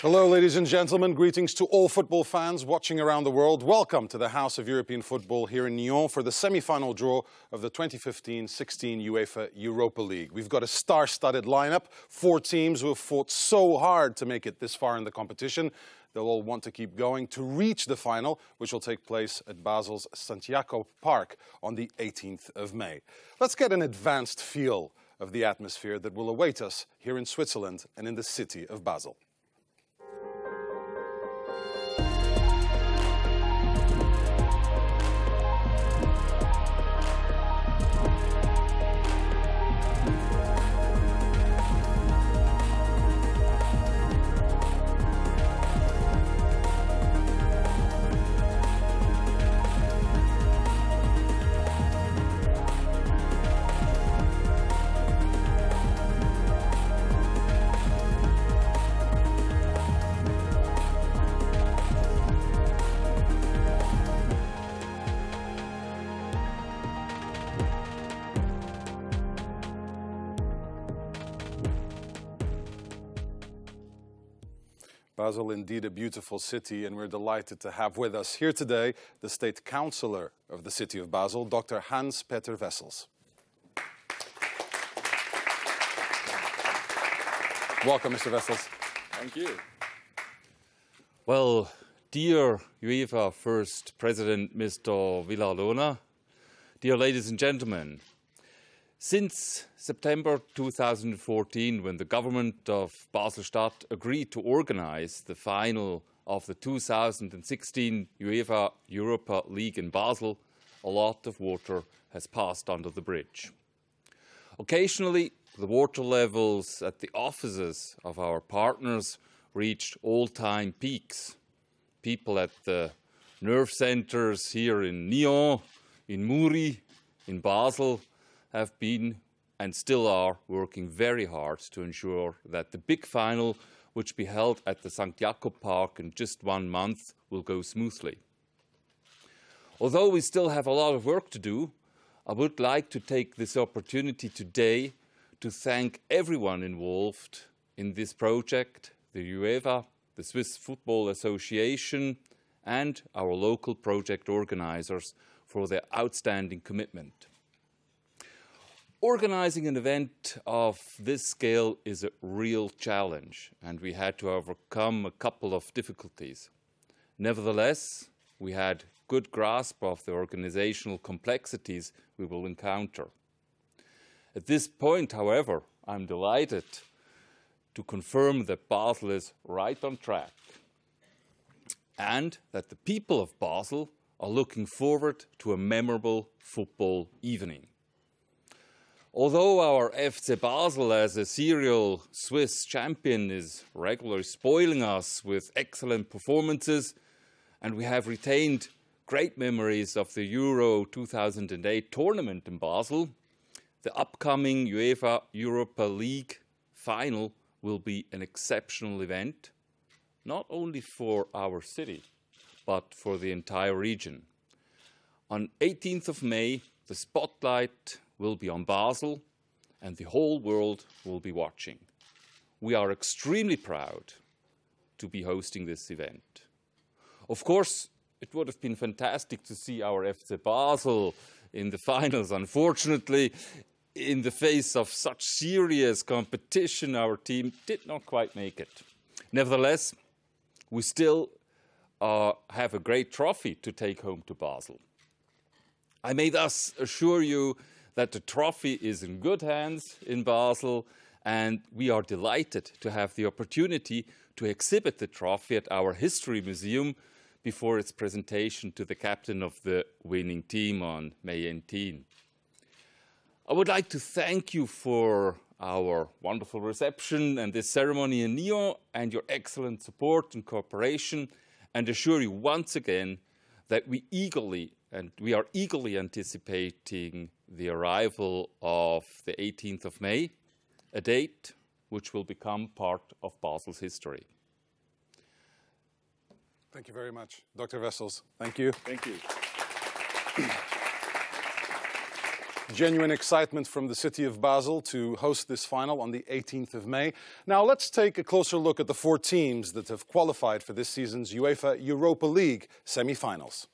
Hello, ladies and gentlemen. Greetings to all football fans watching around the world. Welcome to the House of European Football here in Nyon for the semi-final draw of the 2015-16 UEFA Europa League. We've got a star-studded lineup, 4 teams who have fought so hard to make it this far in the competition. They'll all want to keep going to reach the final, which will take place at Basel's Santiago Park on the 18th of May. Let's get an advanced feel of the atmosphere that will await us here in Switzerland and in the city of Basel. Basel, indeed a beautiful city, and we're delighted to have with us here today the State Councillor of the city of Basel, Dr. Hans-Peter Wessels. Welcome, Mr. Wessels. Thank you. Well, dear UEFA First President, Mr. Villarreal, dear ladies and gentlemen, since September 2014, when the government of Basel-Stadt agreed to organize the final of the 2016 UEFA Europa League in Basel, a lot of water has passed under the bridge. Occasionally, the water levels at the offices of our partners reached all-time peaks. People at the nerve centers here in Nyon, in Muri, in Basel, have been and still are working very hard to ensure that the big final, which will be held at the Santiago Park in just 1 month, will go smoothly. Although we still have a lot of work to do, I would like to take this opportunity today to thank everyone involved in this project, the UEFA, the Swiss Football Association, and our local project organizers for their outstanding commitment. Organizing an event of this scale is a real challenge, and we had to overcome a couple of difficulties. Nevertheless, we had good grasp of the organizational complexities we will encounter. At this point, however, I'm delighted to confirm that Basel is right on track and that the people of Basel are looking forward to a memorable football evening. Although our FC Basel, as a serial Swiss champion, is regularly spoiling us with excellent performances, and we have retained great memories of the Euro 2008 tournament in Basel, the upcoming UEFA Europa League final will be an exceptional event, not only for our city, but for the entire region. On 18th of May, the spotlight will be on Basel, and the whole world will be watching. We are extremely proud to be hosting this event. Of course, it would have been fantastic to see our FC Basel in the finals. Unfortunately, in the face of such serious competition, our team did not quite make it. Nevertheless, we still have a great trophy to take home to Basel. I may thus assure you that the trophy is in good hands in Basel, and we are delighted to have the opportunity to exhibit the trophy at our History Museum before its presentation to the captain of the winning team on May 18. I would like to thank you for our wonderful reception and this ceremony in Nyon and your excellent support and cooperation, and assure you once again that we are eagerly anticipating the arrival of the 18th of May, a date which will become part of Basel's history. Thank you very much, Dr. Wessels. Thank you. Thank you. Genuine excitement from the city of Basel to host this final on the 18th of May. Now let's take a closer look at the 4 teams that have qualified for this season's UEFA Europa League semi-finals.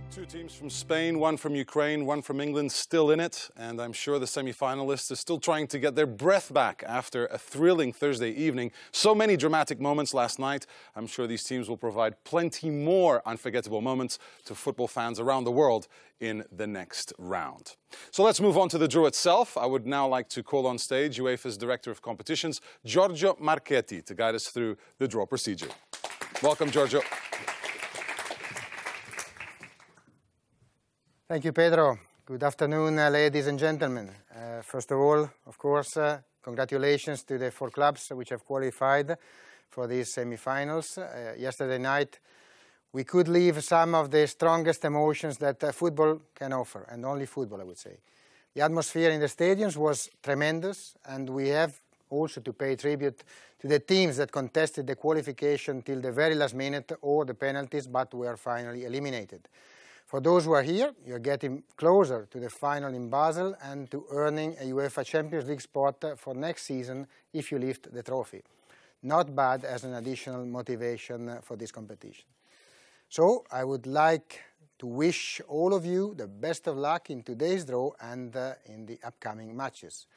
Two teams from Spain, one from Ukraine, one from England still in it, and I'm sure the semi-finalists are still trying to get their breath back after a thrilling Thursday evening. So many dramatic moments last night. I'm sure these teams will provide plenty more unforgettable moments to football fans around the world in the next round. So let's move on to the draw itself. I would now like to call on stage UEFA's Director of Competitions, Giorgio Marchetti, to guide us through the draw procedure. Welcome, Giorgio. Thank you, Pedro. Good afternoon, ladies and gentlemen. First of all, of course, congratulations to the 4 clubs which have qualified for these semi-finals. Yesterday night, we could leave some of the strongest emotions that football can offer, and only football, I would say. The atmosphere in the stadiums was tremendous, and we have also to pay tribute to the teams that contested the qualification till the very last minute or the penalties, but were finally eliminated. For those who are here, you're getting closer to the final in Basel and to earning a UEFA Champions League spot for next season if you lift the trophy. Not bad as an additional motivation for this competition. So I would like to wish all of you the best of luck in today's draw and in the upcoming matches.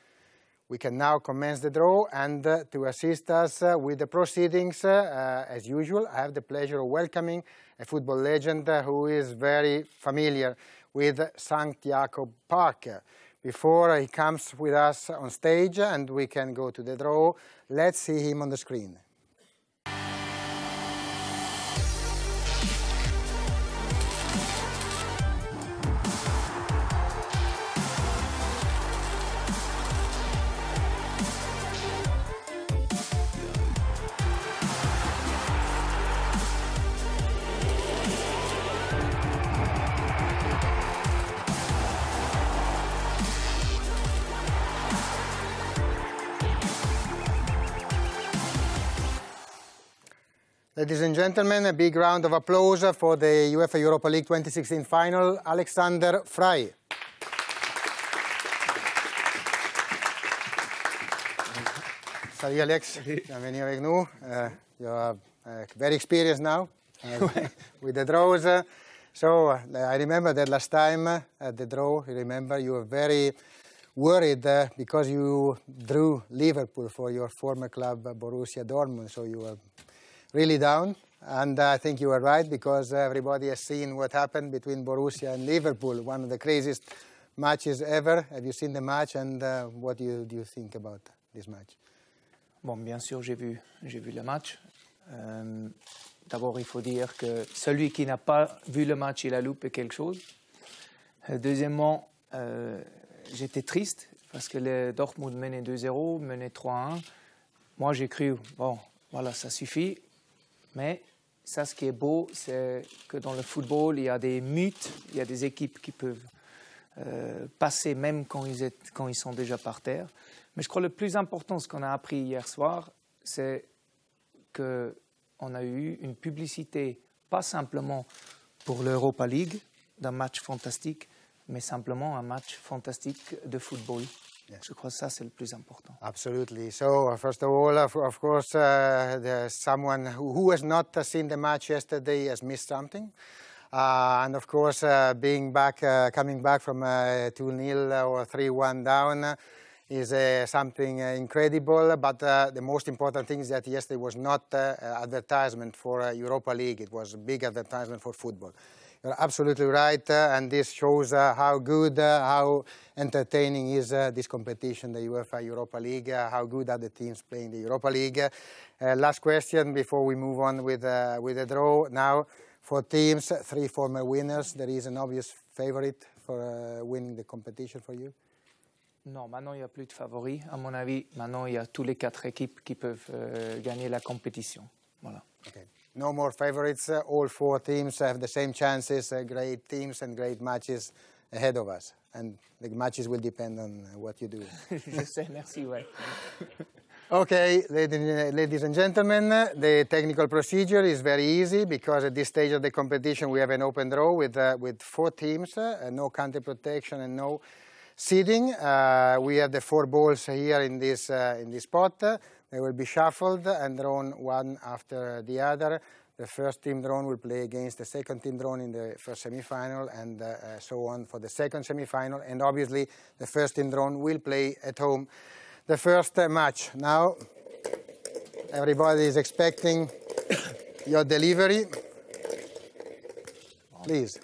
We can now commence the draw, and to assist us with the proceedings, as usual, I have the pleasure of welcoming a football legend who is very familiar with St. Jacob Park. Before he comes with us on stage and we can go to the draw, let's see him on the screen. Ladies and gentlemen, a big round of applause for the UEFA Europa League 2016 final, Alexander Frey. Salut Alex, bienvenue avec nous. You're very experienced now with the draws. So I remember that last time at the draw, you remember you were very worried because you drew Liverpool for your former club Borussia Dortmund, so you were really down, and I think you were right, because everybody has seen what happened between Borussia and Liverpool, one of the craziest matches ever. Have you seen the match, and what do you think about this match? Bon, bien sûr, j'ai vu le match. D'abord, il faut dire que celui qui n'a pas vu le match, il a loupé quelque chose. Deuxièmement, j'étais triste parce que le Dortmund menait 2-0, menait 3-1. Moi, j'ai cru, bon, voilà, ça suffit. Mais ça, ce qui est beau, c'est que dans le football, il y a des mythes, il y a des équipes qui peuvent passer même quand ils sont déjà par terre. Mais je crois que le plus important, ce qu'on a appris hier soir, c'est qu'on a eu une publicité, pas simplement pour l'Europa League, d'un match fantastique, mais simplement un match fantastique de football. Yes. Je crois que ça, c'est le plus important. Absolutely. So, first of all, of course, there's someone who has not seen the match yesterday has missed something. And of course, coming back from 2-0 or 3-1 down is something incredible. But the most important thing is that yesterday was not advertisement for Europa League. It was a big advertisement for football. You're absolutely right, and this shows how good, how entertaining is this competition, the UEFA Europa League, how good are the teams playing the Europa League. Last question before we move on with the draw. Now, for teams, 3 former winners, there is an obvious favorite for winning the competition for you? Non, maintenant il n'y a plus de favoris. À mon avis, maintenant il y a tous les 4 équipes qui peuvent gagner la compétition. Voilà. Okay. No more favorites. All 4 teams have the same chances, great teams and great matches ahead of us. And the matches will depend on what you do. Je sais, merci, ouais. Okay, ladies and gentlemen, the technical procedure is very easy because at this stage of the competition we have an open draw with 4 teams, no counter protection and no seeding. We have the 4 balls here in this pot. They will be shuffled and drawn one after the other. The first team drawn will play against the second team drawn in the first semi-final, and so on for the second semi-final. And obviously, the first team drawn will play at home the first match. Now, everybody is expecting your delivery. Please.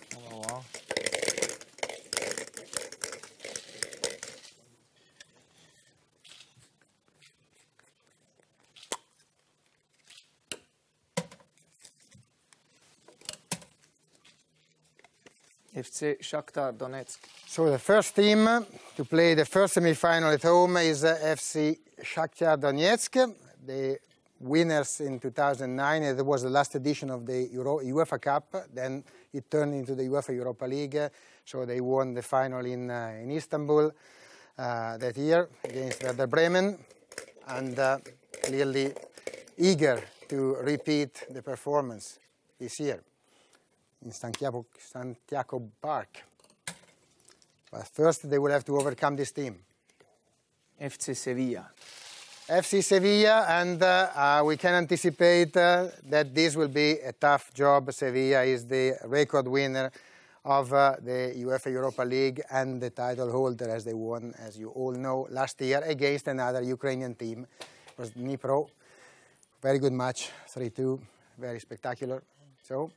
FC Shakhtar Donetsk. So the first team to play the first semi-final at home is FC Shakhtar Donetsk, the winners in 2009. It was the last edition of the UEFA Cup. Then it turned into the UEFA Europa League. So they won the final in Istanbul that year against Werder Bremen, and clearly eager to repeat the performance this year in Santiago Park. But first they will have to overcome this team. FC Sevilla. FC Sevilla, and we can anticipate that this will be a tough job. Sevilla is the record winner of the UEFA Europa League and the title holder, as they won, as you all know, last year against another Ukrainian team. It was Dnipro. Very good match, 3-2, very spectacular. So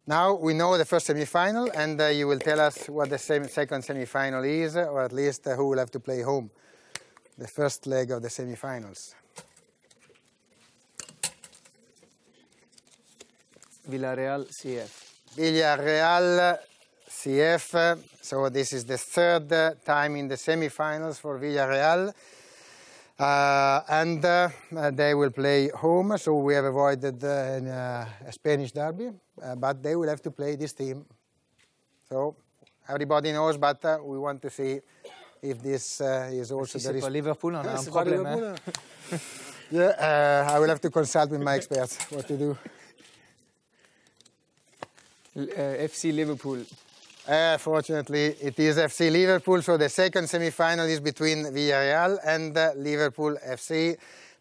now we know the first semi-final, and you will tell us what the second semi-final is, or at least who will have to play home the first leg of the semi-finals. Villarreal CF. Villarreal CF. So this is the third time in the semi-finals for Villarreal. And they will play home, so we have avoided a Spanish derby, but they will have to play this team. So everybody knows, but we want to see if this is also... Si c'est pas Liverpool, on a un problème. Hein? Yeah, I will have to consult with my experts what to do. FC Liverpool. Fortunately, it is FC Liverpool, so the second semi-final is between Villarreal and Liverpool FC.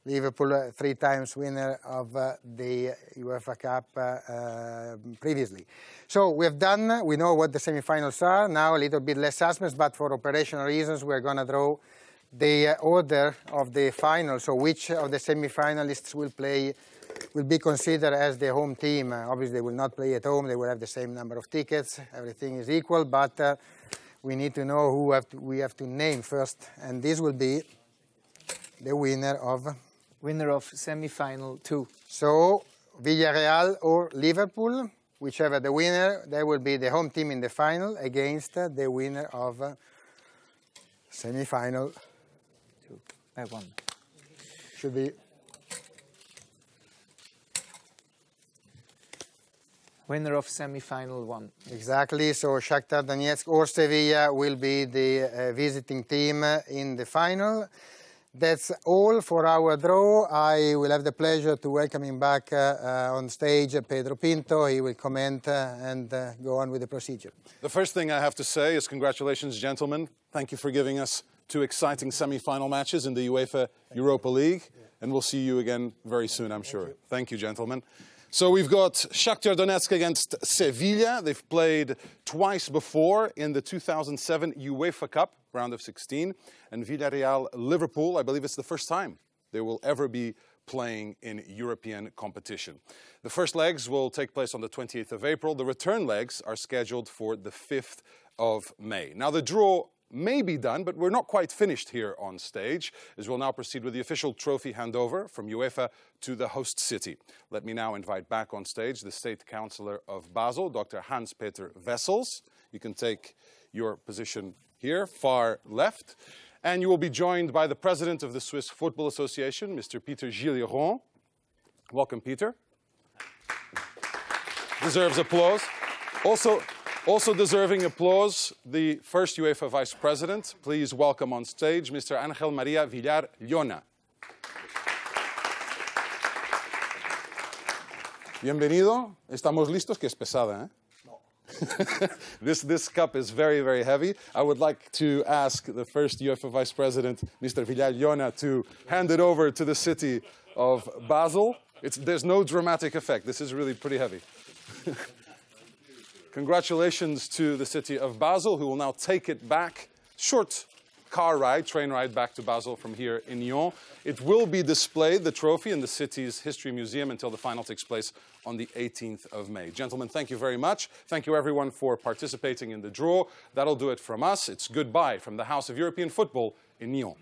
Liverpool, 3 times winner of the UEFA Cup previously. So we know what the semi-finals are. Now a little bit less suspense, but for operational reasons, we're going to draw the order of the final. So which of the semi-finalists will be considered as the home team. Obviously, they will not play at home. They will have the same number of tickets. Everything is equal, but we need to know who we have to name first. And this will be the winner of... Winner of semi-final 2. So, Villarreal or Liverpool, whichever the winner, they will be the home team in the final against the winner of Semi-final. One. Should be. Winner of semi-final 1. Exactly. So Shakhtar Donetsk or Sevilla will be the visiting team in the final. That's all for our draw. I will have the pleasure to welcoming back on stage Pedro Pinto. He will comment and go on with the procedure. The first thing I have to say is congratulations, gentlemen. Thank you for giving us 2 exciting semi-final matches in the UEFA Europa League. And we'll see you again very soon, I'm sure. Thank you, gentlemen. So we've got Shakhtar Donetsk against Sevilla. They've played twice before in the 2007 UEFA Cup, round of 16. And Villarreal, Liverpool, I believe it's the first time they will ever be playing in European competition. The first legs will take place on the 28th of April. The return legs are scheduled for the 5th of May. Now the draw may be done, but we're not quite finished here on stage, as we'll now proceed with the official trophy handover from UEFA to the host city. Let me now invite back on stage the State Councillor of Basel, Dr. Hans-Peter Wessels. You can take your position here, far left. And you will be joined by the President of the Swiss Football Association, Mr. Peter Gilliron. Welcome, Peter. Deserves applause. Also deserving applause, the first UEFA Vice President. Please welcome on stage Mr. Ángel María Villar Llona. Bienvenido. Estamos listos, que es pesada, ¿eh? No. This cup is very, very heavy. I would like to ask the first UEFA Vice President, Mr. Villar Llona, to hand it over to the city of Basel. There's no dramatic effect. This is really pretty heavy. Congratulations to the city of Basel, who will now take it back. Short car ride, train ride back to Basel from here in Lyon. It will be displayed, the trophy, in the city's History Museum until the final takes place on the 18th of May. Gentlemen, thank you very much. Thank you, everyone, for participating in the draw. That'll do it from us. It's goodbye from the House of European Football in Lyon.